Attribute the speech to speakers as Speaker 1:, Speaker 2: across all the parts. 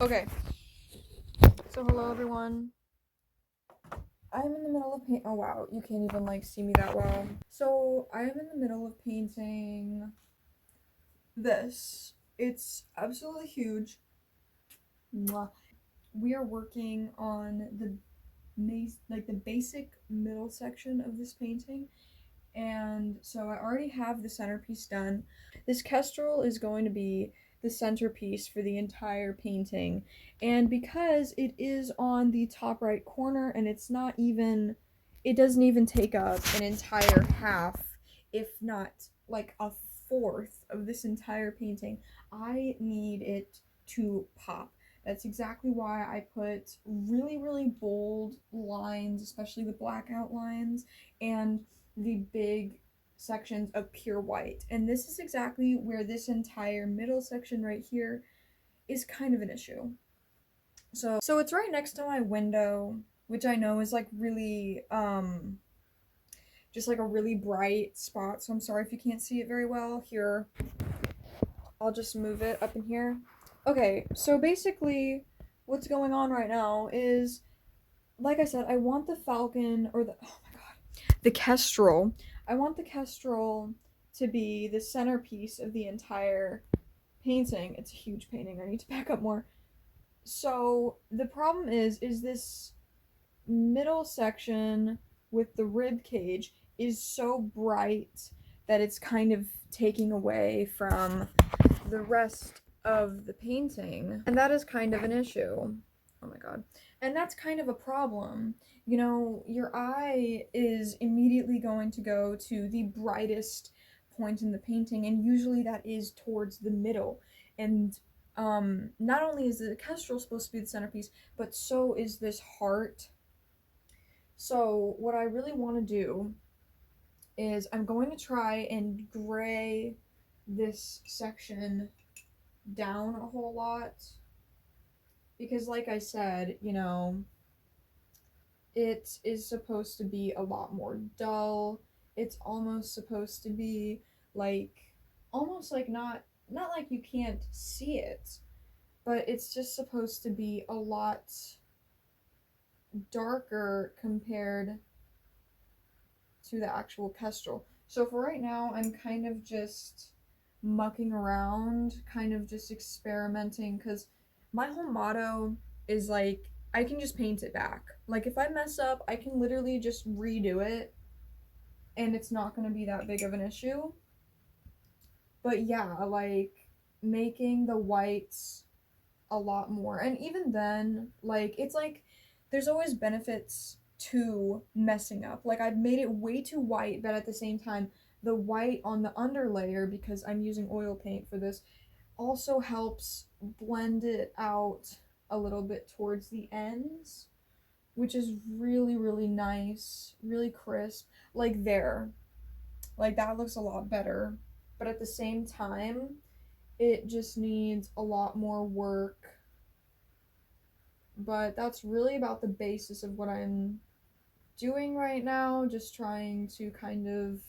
Speaker 1: Okay, so hello everyone. I'm in the middle of paint. Oh wow, you can't even see me that well. So I am in the middle of painting this. It's absolutely huge. Mwah. We are working on the basic middle section of this painting, and so I already have the centerpiece done. This kestrel is going to be the centerpiece for the entire painting, and because it is on the top right corner and it doesn't even take up an entire half, if not like a fourth of this entire painting, I need it to pop. That's exactly why I put really, really bold lines, especially the blackout lines, and the big sections of pure white. And this is exactly where this entire middle section right here is kind of an issue. So it's right next to my window, which I know is like really just like a really bright spot. So I'm sorry if you can't see it very well. Here, I'll just move it up in here. Okay, so basically what's going on right now is, like I said, I want the falcon or the oh my god, the kestrel. I want the kestrel to be the centerpiece of the entire painting. It's a huge painting. I need to back up more. So the problem is this middle section with the rib cage is so bright that it's kind of taking away from the rest of the painting. And that is kind of an issue. Oh my god. And that's kind of a problem. You know, your eye is immediately going to go to the brightest point in the painting, and usually that is towards the middle. And not only is the kestrel supposed to be the centerpiece, but so is this heart. So, what I really want to do is I'm going to try and gray this section down a whole lot because, like I said, it is supposed to be a lot more dull. It's almost supposed to be like almost like not like you can't see it, but it's just supposed to be a lot darker compared to the actual kestrel. So for right now, I'm kind of just mucking around, kind of just experimenting, because my whole motto is like, I can just paint it back. Like, if I mess up, I can literally just redo it, and it's not going to be that big of an issue. But yeah, like, making the whites a lot more. And even then, like, it's like, there's always benefits to messing up. Like, I've made it way too white, but at the same time, the white on the underlayer, because I'm using oil paint for this, also helps blend it out a little bit towards the ends, which is really, really nice, really crisp. Like, there. Like, that looks a lot better. But at the same time, it just needs a lot more work, but that's really about the basis of what I'm doing right now. Just trying to kind of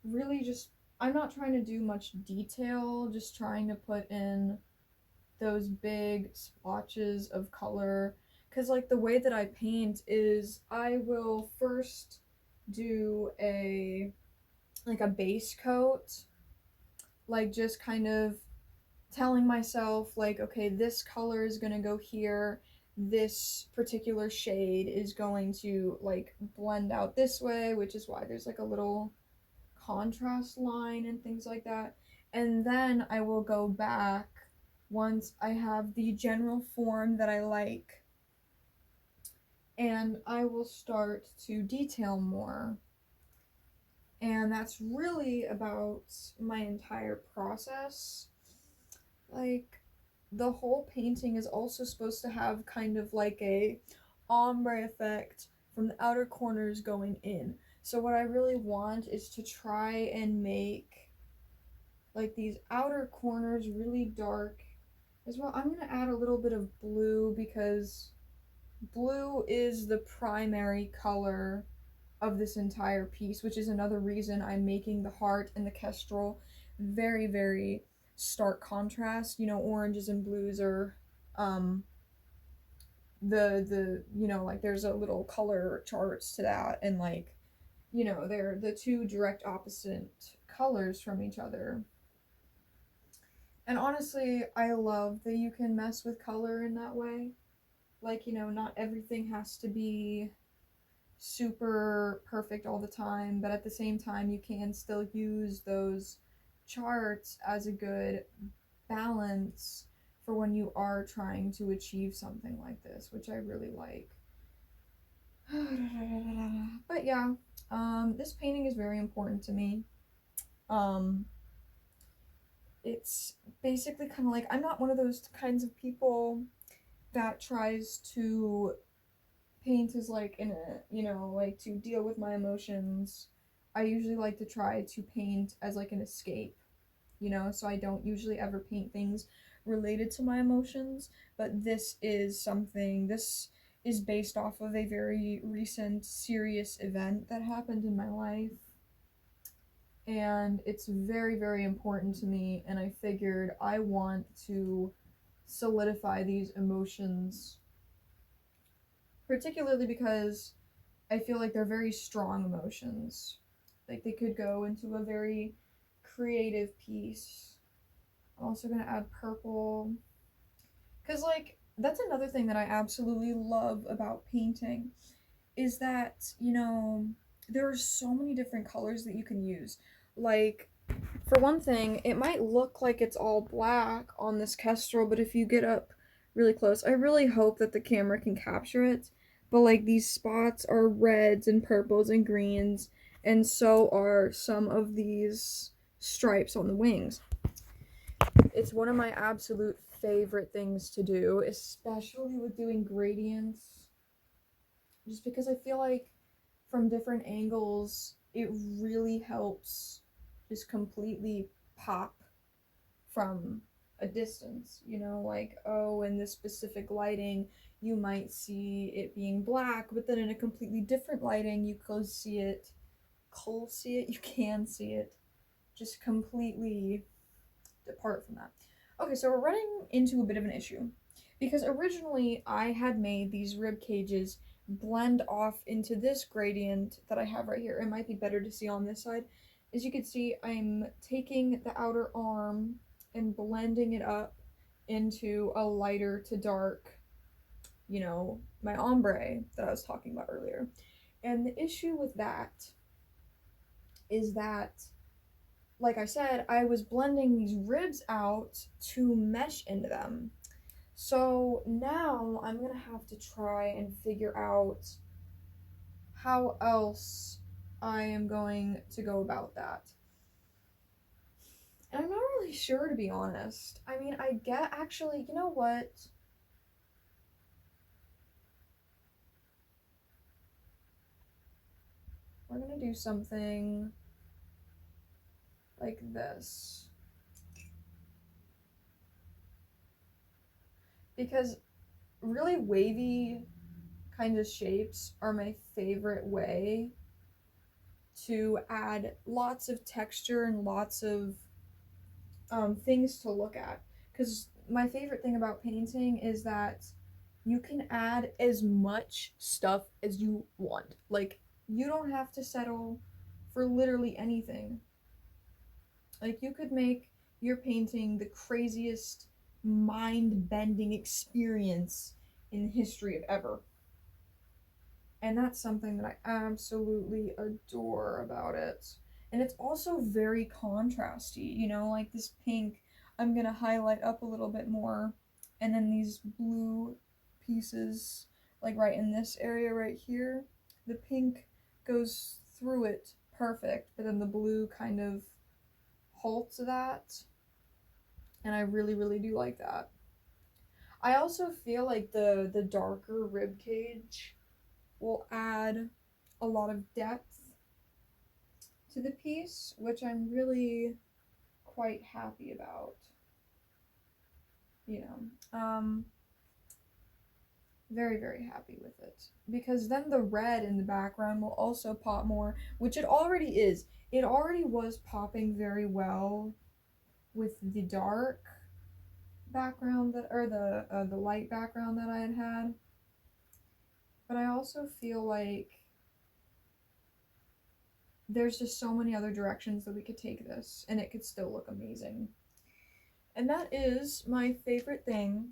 Speaker 1: really just, I'm not trying to do much detail, just trying to put in those big splotches of color. Because, like, the way that I paint is I will first do a base coat, like, just kind of telling myself like, okay, this color is going to go here, this particular shade is going to like blend out this way, which is why there's like a little contrast line and things like that. And then I will go back once I have the general form that I like, and I will start to detail more. And that's really about my entire process. Like, the whole painting is also supposed to have kind of like a ombre effect from the outer corners going in. So what I really want is to try and make like these outer corners really dark as well. I'm going to add a little bit of blue because blue is the primary color of this entire piece, which is another reason I'm making the heart and the kestrel very, very stark contrast. You know, oranges and blues are the you know, like there's a little color charts to that, and like, you know, they're the two direct opposite colors from each other. And honestly, I love that you can mess with color in that way. Like, you know, not everything has to be super perfect all the time, but at the same time, you can still use those charts as a good balance for when you are trying to achieve something like this, which I really like. But yeah, this painting is very important to me. Um, it's basically kind of like, I'm not one of those kinds of people that tries to paint as like in a, you know, like to deal with my emotions. I usually like to try to paint as like an escape, you know, so I don't usually ever paint things related to my emotions, but this is based off of a very recent serious event that happened in my life, and it's very, very important to me, and I figured I want to solidify these emotions, particularly because I feel like they're very strong emotions. Like they could go into a very creative piece. I'm also gonna add purple. Because, like, that's another thing that I absolutely love about painting is that, you know, there are so many different colors that you can use. Like, for one thing, it might look like it's all black on this kestrel, but if you get up really close, I really hope that the camera can capture it. But like these spots are reds and purples and greens, and so are some of these stripes on the wings. It's one of my absolute favorite things to do, especially with doing gradients, just because I feel like from different angles, it really helps just completely pop from a distance, you know, like, oh, in this specific lighting, you might see it being black, but then in a completely different lighting, you can see it just completely depart from that. Okay, so we're running into a bit of an issue because originally I had made these rib cages blend off into this gradient that I have right here. It might be better to see on this side. As you can see, I'm taking the outer arm and blending it up into a lighter to dark, you know, my ombre that I was talking about earlier. And the issue with that is that, like I said, I was blending these ribs out to mesh into them. So now I'm gonna have to try and figure out how else I am going to go about that. And I'm not really sure, to be honest. I mean, I get actually, you know what? We're gonna do something like this. Because really wavy kind of shapes are my favorite way to add lots of texture and lots of things to look at. Because my favorite thing about painting is that you can add as much stuff as you want. Like, you don't have to settle for literally anything. Like, you could make your painting the craziest mind bending experience in the history of ever. And that's something that I absolutely adore about it. And it's also very contrasty, you know, like this pink, I'm gonna highlight up a little bit more, and then these blue pieces, like right in this area right here, the pink goes through it perfect, but then the blue kind of halts that, and I really, really do like that. I also feel like the darker rib cage will add a lot of depth to the piece, which I'm really quite happy about. You know, very, very happy with it. Because then the red in the background will also pop more, which it already is. It already was popping very well with the dark, background that, or the light background that I had. But I also feel like there's just so many other directions that we could take this and it could still look amazing. And that is my favorite thing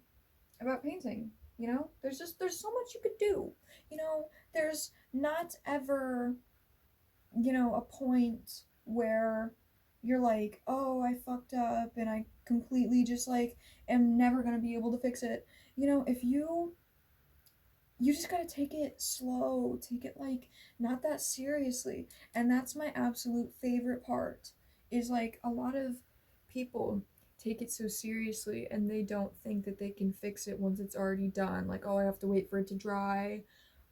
Speaker 1: about painting. You know, there's so much you could do. You know, there's not ever, you know, a point where you're like, oh, I fucked up and I completely just like am never gonna be able to fix it. You know, if you just gotta take it slow, take it like not that seriously. And that's my absolute favorite part, is like a lot of people take it so seriously and they don't think that they can fix it once it's already done. Like, oh, I have to wait for it to dry.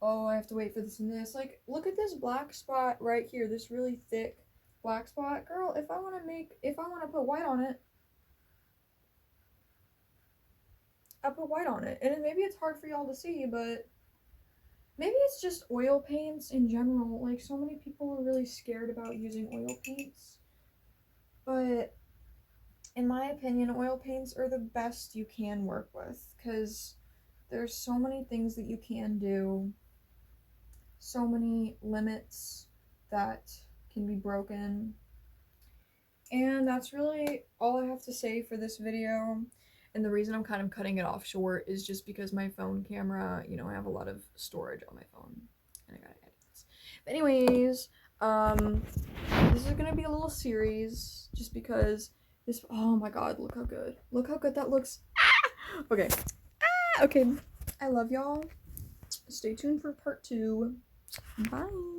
Speaker 1: Oh, I have to wait for this and this. Like, look at this black spot right here, this really thick black spot. Girl, if I want to put white on it, I'll put white on it. And maybe it's hard for y'all to see, but maybe it's just oil paints in general. Like, so many people are really scared about using oil paints. But in my opinion, oil paints are the best you can work with because there's so many things that you can do, so many limits that can be broken. And that's really all I have to say for this video. And the reason I'm kind of cutting it off short is just because my phone camera, you know, I have a lot of storage on my phone and I gotta edit this. But anyways, this is gonna be a little series just because this, oh my god, look how good. Look how good that looks. Ah! Okay. Ah! Okay. I love y'all. Stay tuned for part 2. Bye.